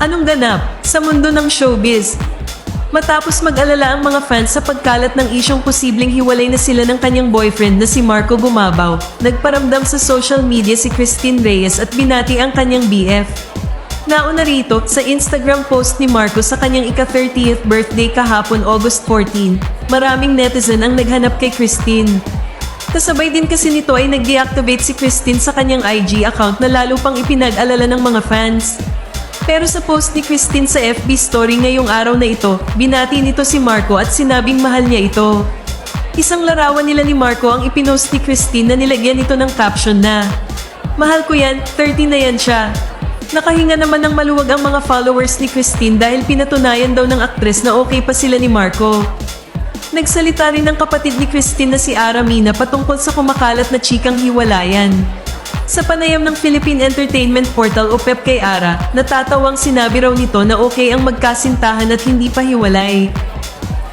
Anong ganap sa mundo ng showbiz? Matapos mag-alala ang mga fans sa pagkalat ng isyong posibleng hiwalay na sila ng kanyang boyfriend na si Marco Gumabaw, nagparamdam sa social media si Christine Reyes at binati ang kanyang BF. Nauna rito, sa Instagram post ni Marco sa kanyang ika-30th birthday kahapon August 14, maraming netizen ang naghanap kay Christine. Kasabay din kasi nito ay nag-deactivate si Christine sa kanyang IG account na lalo pang ipinag-alala ng mga fans. Pero sa post ni Christine sa FB story ngayong araw na ito, binati nito si Marco at sinabing mahal niya ito. Isang larawan nila ni Marco ang ipinost ni Christine na nilagyan ito ng caption na, "Mahal ko yan, 30 na yan siya." Nakahinga naman ng maluwag ang mga followers ni Christine dahil pinatunayan daw ng aktres na okay pa sila ni Marco. Nagsalita rin ng kapatid ni Christine na si Ara Mina patungkol sa kumakalat na chikang hiwalayan. Sa panayam ng Philippine Entertainment Portal o PEP kay Ara, natatawang sinabi raw nito na okay ang magkasintahan at hindi pa hiwalay.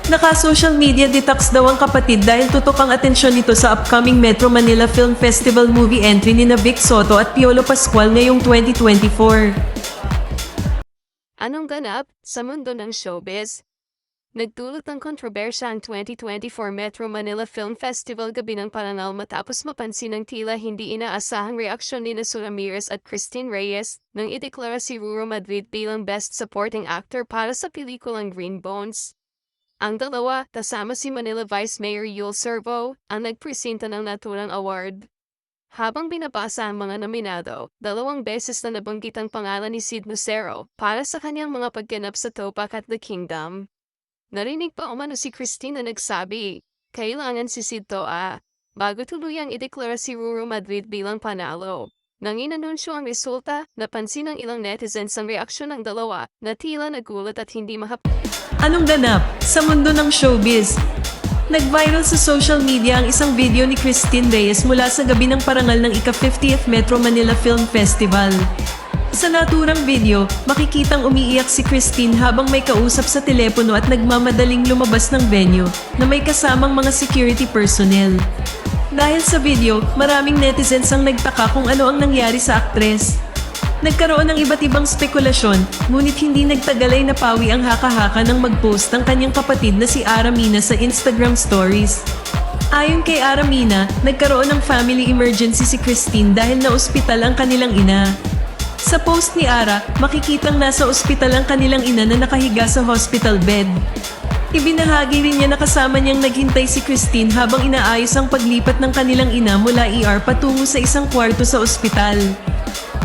Naka-social media detox daw ang kapatid dahil tutok ang atensyon nito sa upcoming Metro Manila Film Festival movie entry ni Vic Soto at Piolo Pascual ngayong 2024. Anong ganap sa mundo ng showbiz? Nagdulot ng kontrobersya ang 2024 Metro Manila Film Festival gabi ng pananaw matapos mapansin ng tila hindi inaasahang reaksyon ni Sue Ramirez at Christine Reyes nang ideklara si Ruro Madrid bilang Best Supporting Actor para sa pelikulang Green Bones. Ang dalawa, kasama si Manila Vice Mayor Yul Servo, ang nagpresenta ng naturang award. Habang binabasa ang mga nominado, 2 beses na nabanggit ang pangalan ni Sid Lucero para sa kanyang mga pagganap sa Tupac at The Kingdom. Narinig pa umano si Christine na nagsabi, kailangan si Sid to bago tuluyang ideklara si Ruro Madrid bilang panalo. Nang inanunsyo ang resulta, napansin ng ilang netizens ang reaksyon ng dalawa na tila nagulat at hindi Anong ganap sa mundo ng showbiz? Nag-viral sa social media ang isang video ni Christine Reyes mula sa gabi ng parangal ng ika-50th Metro Manila Film Festival. Sa naturang video, makikitang umiiyak si Christine habang may kausap sa telepono at nagmamadaling lumabas ng venue na may kasamang mga security personnel. Dahil sa video, maraming netizens ang nagtaka kung ano ang nangyari sa aktres. Nagkaroon ng iba't ibang spekulasyon, ngunit hindi nagtagal ay napawi ang haka-haka nang mag-post ang kanyang kapatid na si Ara Mina sa Instagram stories. Ayon kay Ara Mina, nagkaroon ng family emergency si Christine dahil na-ospital ang kanilang ina. Sa post ni Ara, makikitang nasa ospital ang kanilang ina na nakahiga sa hospital bed. Ibinahagi rin niya na kasama niyang naghintay si Christine habang inaayos ang paglipat ng kanilang ina mula ER patungo sa isang kwarto sa ospital.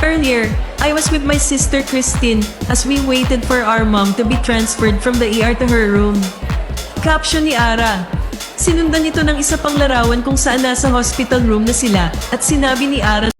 Earlier, I was with my sister Christine as we waited for our mom to be transferred from the ER to her room. Caption ni Ara. Sinundan ito ng isa pang larawan kung saan nasa hospital room na sila at sinabi ni Ara